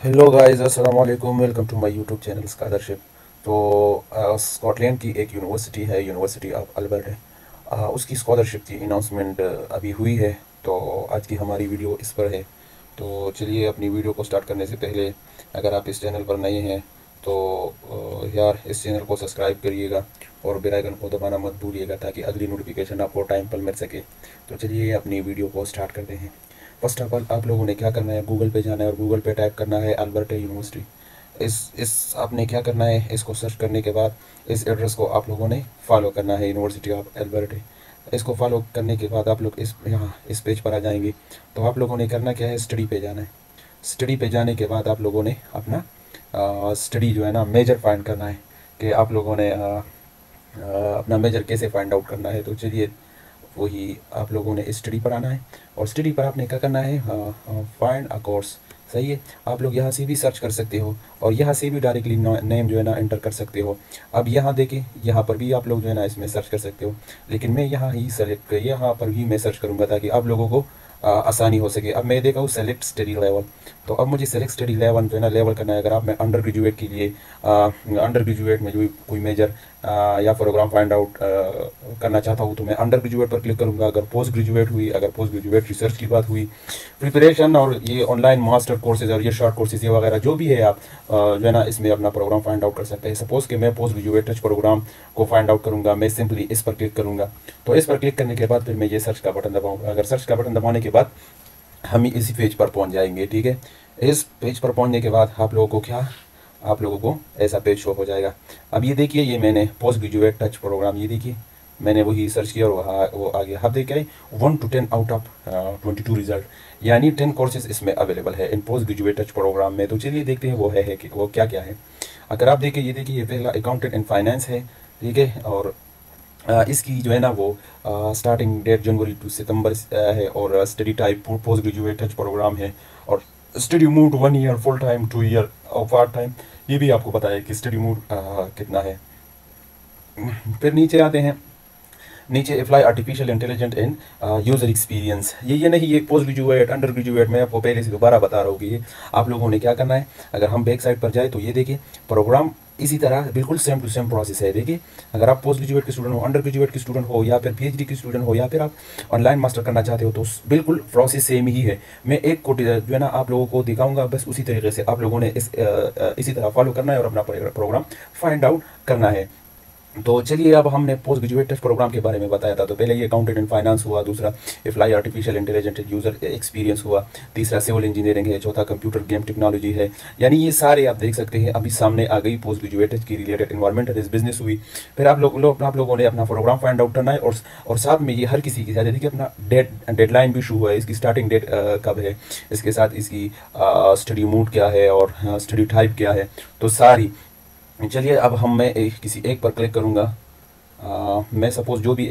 Hello guys, अस्सलाम वालेकुम। Welcome to my YouTube channel scholarship. तो स्कॉटलैंड की एक यूनिवर्सिटी है, यूनिवर्सिटी ऑफ अल्बर्ट है। उसकी स्कॉलरशिप की अनाउंसमेंट अभी हुई है। तो आज की हमारी वीडियो इस पर है। तो चलिए, अपनी वीडियो को स्टार्ट करने से पहले अगर आप इस चैनल पर नए हैं तो यार इस चैनल को सब्सक्राइब करिएगा और बेल आइकन को दबाना मत भूलिएगा ताकि अगली नोटिफिकेशन आपको टाइम पर मिल सके। तो चलिए अपनी वीडियो को स्टार्ट करते हैं। फर्स्ट ऑफ ऑल आप लोगों ने क्या करना है, गूगल पे जाना है और गूगल पे टाइप करना है अल्बर्टा यूनिवर्सिटी। इस आपने क्या करना है, इसको सर्च करने के बाद इस एड्रेस को आप लोगों ने फॉलो करना है, यूनिवर्सिटी ऑफ अल्बर्टा। इसको फॉलो करने के बाद आप लोग इस यहाँ इस पेज पर आ जाएंगे। तो आप लोगों ने करना क्या है, स्टडी पे जाना है। स्टडी पे जाने के बाद आप लोगों ने अपना स्टडी जो है ना मेजर फाइंड करना है कि आप लोगों ने अपना मेजर कैसे फाइंड आउट करना है। तो चलिए, वही आप लोगों ने स्टडी पर आना है और स्टडी पर आपने क्या करना है, फाइंड अ कोर्स। सही है, आप लोग यहाँ से भी सर्च कर सकते हो और यहाँ से भी डायरेक्टली नेम जो है ना एंटर कर सकते हो। अब यहाँ देखें, यहाँ पर भी आप लोग जो है ना इसमें सर्च कर सकते हो, लेकिन मैं यहाँ ही सेलेक्ट यहाँ पर भी मैं सर्च करूँगा ताकि आप लोगों को आसानी हो सके। अब मैं देखा हूँ सेलेक्ट स्टडी लेवल। तो अब मुझे सेलेक्ट स्टडी लेवल जो है ना लेवल करना है। अगर आप मैं अंडर ग्रेजुएट के लिए अंडर ग्रेजुएट में जो कोई मेजर या प्रोग्राम फाइंड आउट करना चाहता हूँ तो मैं अंडर ग्रेजुएट पर क्लिक करूँगा। अगर पोस्ट ग्रेजुएट हुई, अगर पोस्ट ग्रेजुएट रिसर्च की बात हुई, प्रिपरेशन और ये ऑनलाइन मास्टर कोर्सेज और ये शॉर्ट कोर्सेज ये वगैरह जो भी है, आप जो है ना इसमें अपना प्रोग्राम फाइंड आउट कर सकते हैं। सपोज कि मैं पोस्ट ग्रेजुएट टच प्रोग्राम को फाइंड आउट करूँगा, मैं सिंपली इस पर क्लिक करूँगा। तो इस पर क्लिक करने के बाद फिर मैं ये सर्च का बटन दबाऊँगा। अगर सर्च का बटन दबाने के बाद हम इसी पेज पर पहुंच जाएंगे। ठीक है, इस पेज पर पहुंचने के बाद आप लोगों को ऐसा पेज शो हो जाएगा। अब ये देखिए, ये मैंने पोस्ट ग्रेजुएट टच प्रोग्राम, ये देखिए मैंने वही सर्च किया और वो आ गया। अब देखिए 1 to 10 आउट ऑफ 22 रिजल्ट, यानी 10 कोर्सेज इसमें अवेलेबल है इन पोस्ट ग्रेजुएट टच प्रोग्राम में। तो चलिए देखते हैं वो है कि वो क्या क्या है। अगर आप देखिए, ये देखिए ये पहला अकाउंटेंट एंड फाइनेंस है। ठीक है, और इसकी जो है ना वो स्टार्टिंग डेट जनवरी टू सितंबर है और study type post graduate taught programme है और study mode 1 year full time, 2 year और पार्ट टाइम। ये भी आपको पता है कि स्टडी मूड कितना है। फिर नीचे आते हैं, नीचे apply artificial intelligent in user experience. ये नहीं, ये पोस्ट ग्रेजुएट अंडर ग्रेजुएट मैं आपको पहले से दोबारा बता रहा हूँ कि ये आप लोगों ने क्या करना है। अगर हम बैक साइड पर जाए तो ये देखिए प्रोग्राम इसी तरह बिल्कुल सेम टू सेम प्रोसेस है। देखिए, अगर आप पोस्ट ग्रेजुएट के स्टूडेंट हो, अंडर ग्रेजुएट के स्टूडेंट हो या फिर पीएचडी के स्टूडेंट हो या फिर आप ऑनलाइन मास्टर करना चाहते हो तो बिल्कुल प्रोसेस सेम ही है। मैं एक को जो है ना आप लोगों को दिखाऊंगा, बस उसी तरीके से आप लोगों ने इसी तरह फॉलो करना है और अपना प्रोग्राम फाइंड आउट करना है। तो चलिए, अब हमने पोस्ट ग्रेजुएट टेस्ट प्रोग्राम के बारे में बताया था। तो पहले ये अकाउंटेंट एंड फाइनेंस हुआ, दूसरा apply artificial intelligent user experience हुआ, तीसरा सिविल इंजीनियरिंग है, चौथा कंप्यूटर गेम टेक्नोलॉजी है। यानी ये सारे आप देख सकते हैं अभी सामने आ गई। पोस्ट ग्रेजुएट की रिलेटेड एनवायरमेंट बिजनेस हुई। फिर आप लोगों ने अपना प्रोग्राम फाइंड आउट करना है और साथ में ये हर किसी के साथ देखिए अपना डेडलाइन भी शुरू हुआ है, इसकी स्टार्टिंग डेट कब है, इसके साथ इसकी स्टडी मूड क्या है और स्टडी टाइप क्या है, तो सारी। चलिए, अब मैं किसी एक पर क्लिक करूँगा। मैं सपोज जो भी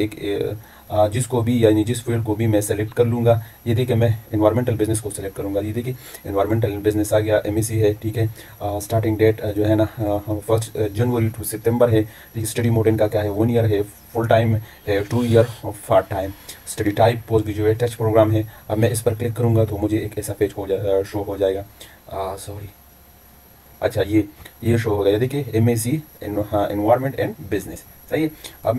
जिसको भी यानी जिस फील्ड को भी मैं सेलेक्ट कर लूँगा। ये देखिए, मैं इन्वायरमेंटल बिजनेस को सेलेक्ट करूँगा। ये देखिए इन्वायरमेंटल बिजनेस आ गया, एमएससी है। ठीक है, स्टार्टिंग डेट जो है ना 1 जनवरी टू सितंबर है। स्टडी मोड इनका क्या है, 1 ईयर है, फुल टाइम है, 2 ईयर और part time. Study type post graduate taught programme है। अब मैं इस पर क्लिक करूँगा तो मुझे एक ऐसा पेज शो हो जाएगा। सॉरी, अच्छा, ये शो हो गया। देखिए एमएससी एनवायरनमेंट एंड बिजनेस। सही है। अब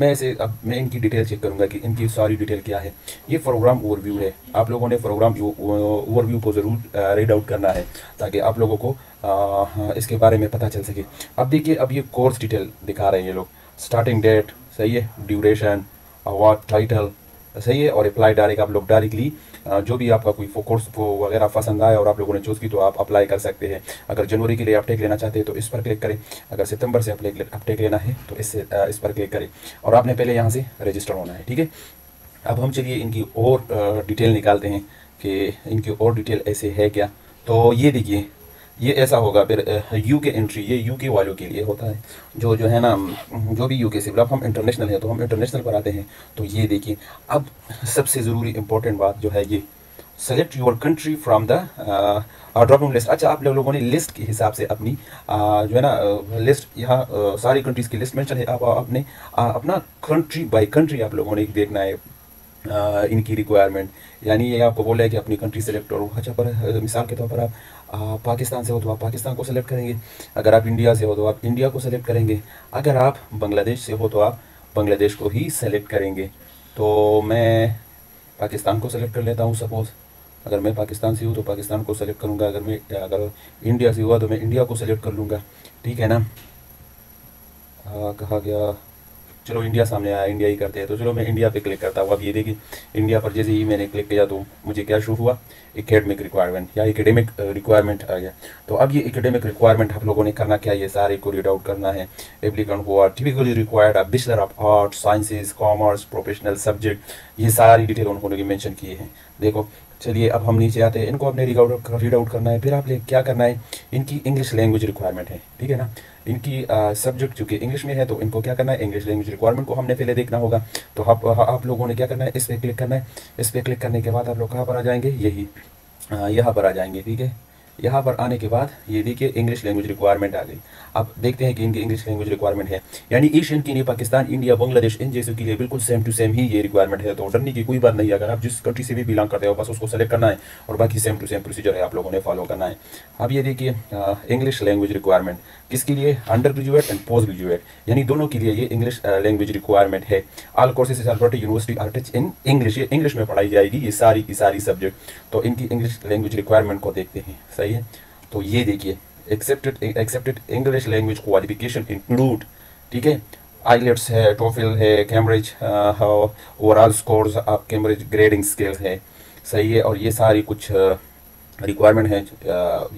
मैं इनकी डिटेल चेक करूंगा कि इनकी सारी डिटेल क्या है। ये प्रोग्राम ओवरव्यू है। आप लोगों ने प्रोग्राम ओवरव्यू को ज़रूर रीड आउट करना है ताकि आप लोगों को इसके बारे में पता चल सके। अब देखिए, अब ये कोर्स डिटेल दिखा रहे हैं ये लोग। स्टार्टिंग डेट, सही है, ड्यूरेशन, अवार्ड टाइटल, सही है, और अप्लाई डायरेक्ट आप लोग डायरेक्टली जो भी आपका कोई कोर्स को वगैरह पसंद आए और आप लोगों ने चूज़ की तो आप अप्लाई कर सकते हैं। अगर जनवरी के लिए आप टेक लेना चाहते हैं तो इस पर क्लिक करें। अगर सितंबर से आप टेक लेना है तो इस पर क्लिक करें और आपने पहले यहाँ से रजिस्टर होना है। ठीक है, अब हम चलिए इनकी और डिटेल निकालते हैं कि इनकी और डिटेल ऐसे है क्या। तो ये देखिए, ये ऐसा होगा। फिर यूके एंट्री, ये यूके वालों के लिए होता है। जो है ना, जो भी यूके से, मतलब हम इंटरनेशनल है तो हम इंटरनेशनल पर आते हैं। तो ये देखिए, अब सबसे ज़रूरी इंपॉर्टेंट बात जो है, ये select your country from the drop down list. अच्छा, आप लोगों ने लिस्ट के हिसाब से अपनी जो है ना लिस्ट, यहाँ सारी कंट्रीज़ की लिस्ट मेंशन है। आप अपने अपना कंट्री बाय कंट्री आप लोगों ने देखना है। इनकी रिक्वायरमेंट, यानी ये आपको बोला है कि अपनी कंट्री सेलेक्ट करो। अच्छा, पर मिसाल के तौर पर आप पाकिस्तान से हो तो आप पाकिस्तान को सेलेक्ट करेंगे, अगर आप इंडिया से हो तो आप इंडिया को सेलेक्ट करेंगे, अगर आप बांग्लादेश से हो तो आप बांग्लादेश को ही सेलेक्ट करेंगे। तो मैं पाकिस्तान को सेलेक्ट कर लेता हूँ। सपोज़ अगर मैं पाकिस्तान से हूँ तो पाकिस्तान को सेलेक्ट करूँगा, अगर इंडिया से हुआ तो मैं इंडिया को सेलेक्ट कर लूँगा। ठीक है ना। कहा गया, चलो इंडिया सामने आया, इंडिया ही करते हैं, तो चलो मैं इंडिया पे क्लिक करता हूँ। अब ये देखिए इंडिया पर जैसे ही मैंने क्लिक किया तो मुझे क्या शो हुआ, एकेडमिक रिक्वायरमेंट या एकेडमिक रिक्वायरमेंट आ गया। तो अब ये एकेडमिक रिक्वायरमेंट आप लोगों ने करना क्या, ये सारे को रीड आउट करना है। Applicant who are typically required a bachelor of arts, sciences, commerce, professional subject, ये सारी डिटेल उन्होंने मेंशन किए हैं। देखो चलिए अब हम नीचे आते हैं, इनको आपने रीड आउट करना है। फिर आपने क्या करना है, इनकी इंग्लिश लैंग्वेज रिक्वायरमेंट है, ठीक है ना। इनकी सब्जेक्ट चूँकि इंग्लिश में है तो इनको क्या करना है, इंग्लिश लैंग्वेज रिक्वायरमेंट को हमने पहले देखना होगा। तो आप लोगों ने क्या करना है, इस पर क्लिक करना है। इस पर क्लिक करने के बाद आप लोग कहाँ पर आ जाएंगे, यही यहाँ पर आ जाएंगे। ठीक है, यहाँ पर आने के बाद ये देखिए इंग्लिश लैंग्वेज रिक्वायरमेंट आ गई। अब देखते हैं कि इनकी इंग्लिश लैंग्वेज रिक्वायरमेंट है, यानी एशियन के लिए पाकिस्तान, इंडिया, बांग्लादेश, इन जैसों के लिए बिल्कुल सेम टू सेम ही ये रिक्वायरमेंट है। तो डरने की कोई बात नहीं है, अगर आप जिस कंट्री से भी बिलोंग करते हो बस उसको सेलेक्ट करना है और बाकी सेम टू सेम प्रोसीजर है, आप लोगों ने फॉलो करना है। अब ये देखिए इंग्लिश लैंग्वेज रिक्वायरमेंट किसके लिए, under graduate and post graduate, यानी दोनों के लिए ये इंग्लिश लैंग्वेज रिक्वायरमेंट है। All courses Alberta university are taught in English, ये इंग्लिश में पढ़ाई जाएगी ये सारी की सारी सब्जेक्ट। तो इनकी इंग्लिश लैंग्वेज रिक्वायरमेंट को देखते हैं, सही है। तो ये देखिए accepted English language qualification include, ठीक है, आईलेट्स है, टोफिल है, Cambridge overall scores of Cambridge grading scales है, सही है। और ये सारी कुछ रिक्वायरमेंट है,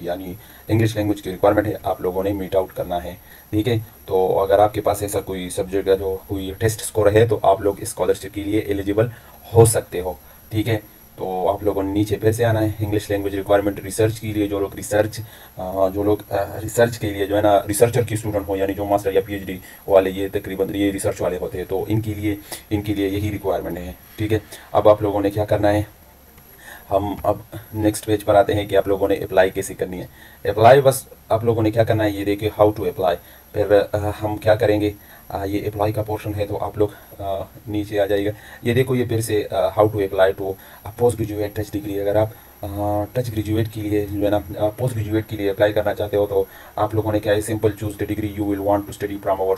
यानी इंग्लिश लैंग्वेज की रिक्वायरमेंट है, आप लोगों ने मीट आउट करना है। ठीक है, तो अगर आपके पास ऐसा कोई सब्जेक्ट है जो कोई टेस्ट स्कोर है तो आप लोग स्कॉलरशिप के लिए एलिजिबल हो सकते हो। ठीक है, तो आप लोगों ने नीचे फिर से आना है। इंग्लिश लैंग्वेज रिक्वायरमेंट रिसर्च के लिए, जो लोग रिसर्च के लिए जो है ना रिसर्चर की स्टूडेंट हो, यानी जो मास्टर या पीएचडी वाले, ये तकरीबन ये रिसर्च वाले होते हैं, तो इनके लिए यही रिक्वायरमेंट है। ठीक है, अब आप लोगों ने क्या करना है, हम अब नेक्स्ट पेज पर आते हैं कि आप लोगों ने अप्लाई कैसे करनी है। अप्लाई बस आप लोगों ने क्या करना है, ये देखिए हाउ टू अप्लाई। फिर हम क्या करेंगे, ये अप्लाई का पोर्शन है तो आप लोग नीचे आ जाइएगा। ये देखो ये फिर से how to apply to post graduate taught degree. अगर आप टच ग्रेजुएट के लिए जो है ना पोस्ट ग्रेजुएट के लिए अप्लाई करना चाहते हो तो आप लोगों ने क्या है, simple choose the degree you will want to study from our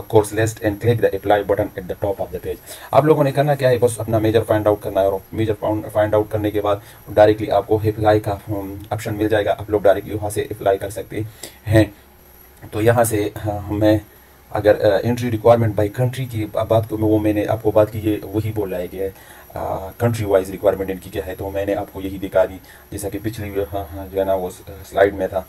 course list and click the apply button at the top of the page. आप लोगों ने करना क्या है, बस अपना मेजर फाइंड आउट करना है, और मेजर फाइंड आउट करने के बाद डायरेक्टली आपको अप्लाई का ऑप्शन मिल जाएगा, आप लोग डायरेक्टली वहाँ से अप्लाई कर सकते हैं। तो यहाँ से मैं अगर एंट्री रिक्वायरमेंट बाई कंट्री की बात को वो मैंने आपको बात की, ये वही बोला है कि कंट्री वाइज रिक्वायरमेंट इनकी क्या है, तो मैंने आपको यही दिखा दी जैसा कि पिछली जो है ना वो स्लाइड में था।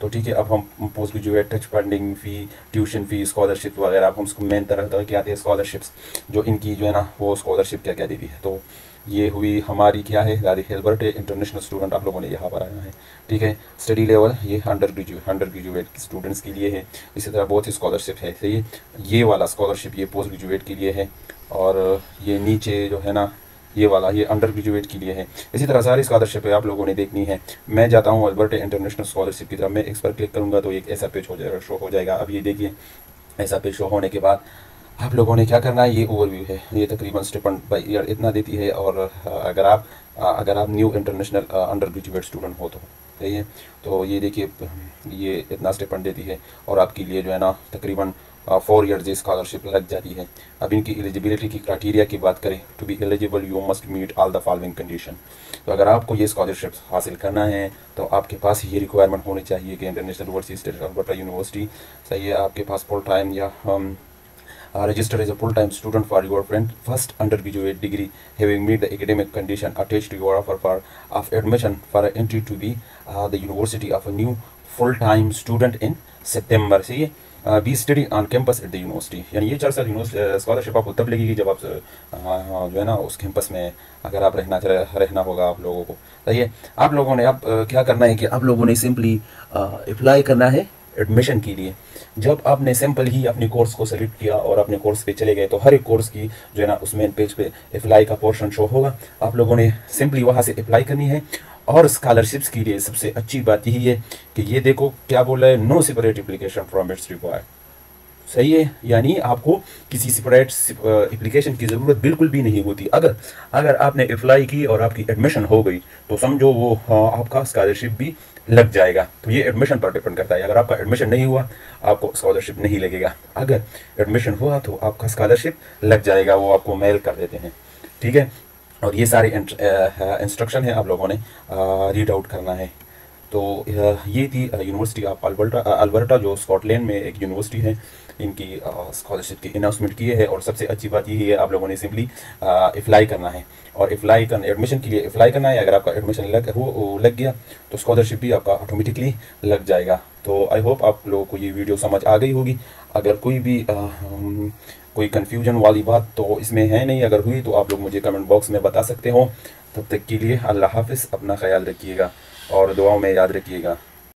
तो ठीक है, अब हम पोस्ट ग्रेजुएट टच फंडिंग फ़ी, ट्यूशन फ़ी, स्कॉलरशिप वगैरह, अब हम मेन तरह के आते हैं स्कॉलरशिप्स, जो इनकी जो है ना वो स्कॉलरशिप क्या क्या देती है। तो ये हुई हमारी क्या है, दारी हेल्बर्ट इंटरनेशनल स्टूडेंट, आप लोगों ने यहाँ पर आना है। ठीक है, स्टडी लेवल ये अंडर ग्रेजुएट स्टूडेंट्स के लिए है। इसी तरह बहुत ही स्कॉलरशिप है, सही है। ये वाला स्कॉलरशिप ये पोस्ट ग्रेजुएट के लिए है, और ये नीचे जो है ना ये वाला ये अंडर ग्रेजुएट के लिए है। इसी तरह सारी स्कॉलरशिप आप लोगों ने देखनी है। मैं जाता हूँ अल्बर्टा इंटरनेशनल स्कॉलरशिप की तरफ, मैं इस पर क्लिक करूँगा तो एक ऐसा पेज शो हो जाएगा। अब ये देखिए ऐसा पेज शो होने के बाद आप लोगों ने क्या करना है, ये ओवरव्यू है, ये तकरीबन स्टिपेंड बाई ईयर इतना देती है। और अगर आप new international under graduate student हो तो सही है। तो ये देखिए ये इतना स्टिपेंड देती है, और आपके लिए जो है ना तकरीबन 4 ईयर्स ये स्कॉलरशिप लग जाती है। अब इनकी एलिजिबिलिटी की क्राइटेरिया की बात करें, to be eligible you must meet all the following condition. तो अगर आपको ये स्कॉलरशिप हासिल करना है तो आपके पास ये रिक्वायरमेंट होनी चाहिए कि इंटरनेशनल ओवरसीज अल्बर्टा यूनिवर्सिटी, सही है, आपके पास फुल टाइम या registered as a full-time student for your first undergraduate degree, having met the academic condition attached to your offer of admission for entry to be the university of a new full-time student in September. सही है, be study on campus at the university, यानी ये 4 साल scholarship आपको तब लगेगी जब आप जो है ना उस कैंपस में अगर आप रहना होगा आप लोगों को। सही है, आप लोगों ने अब क्या करना है कि आप लोगों ने सिंपली अप्लाई करना है एडमिशन के लिए। जब आपने सिंपल ही अपने कोर्स को सेलेक्ट किया और अपने कोर्स पे चले गए तो हर एक कोर्स की जो है ना उसमें पेज पे अप्लाई का पोर्शन शो होगा, आप लोगों ने सिंपली वहाँ से अप्लाई करनी है। और स्कॉलरशिप्स के लिए सबसे अच्छी बात यही है कि ये देखो क्या बोला है, no separate application from its required, सही है, यानी आपको किसी सेपरेट एप्लीकेशन की ज़रूरत बिल्कुल भी नहीं होती। अगर अगर आपने अप्लाई की और आपकी एडमिशन हो गई तो समझो वो आपका स्कॉलरशिप भी लग जाएगा। तो ये एडमिशन पर डिपेंड करता है। अगर आपका एडमिशन नहीं हुआ आपको स्कॉलरशिप नहीं लगेगा, अगर एडमिशन हुआ तो आपका स्कॉलरशिप लग जाएगा, वो आपको मेल कर देते हैं। ठीक है, और ये सारे इंस्ट्रक्शन है आप लोगों ने रीड आउट करना है। तो ये थी यूनिवर्सिटी ऑफ अल्बर्टा जो स्कॉटलैंड में एक यूनिवर्सिटी है। इनकी स्कॉलरशिप की अनाउंसमेंट की है, और सबसे अच्छी बात यही है आप लोगों ने सिंपली अप्लाई करना है, और अप्लाई करना एडमिशन के लिए अप्लाई करना है। अगर आपका एडमिशन लग गया तो स्कॉलरशिप भी आपका ऑटोमेटिकली लग जाएगा। तो आई होप आप लोगों को ये वीडियो समझ आ गई होगी। अगर कोई भी कोई कन्फ्यूजन वाली बात तो इसमें है नहीं, अगर हुई तो आप लोग मुझे कमेंट बॉक्स में बता सकते हो। तब तक के लिए अल्लाह हाफिज़, अपना ख्याल रखिएगा और दुआओं में याद रखिएगा।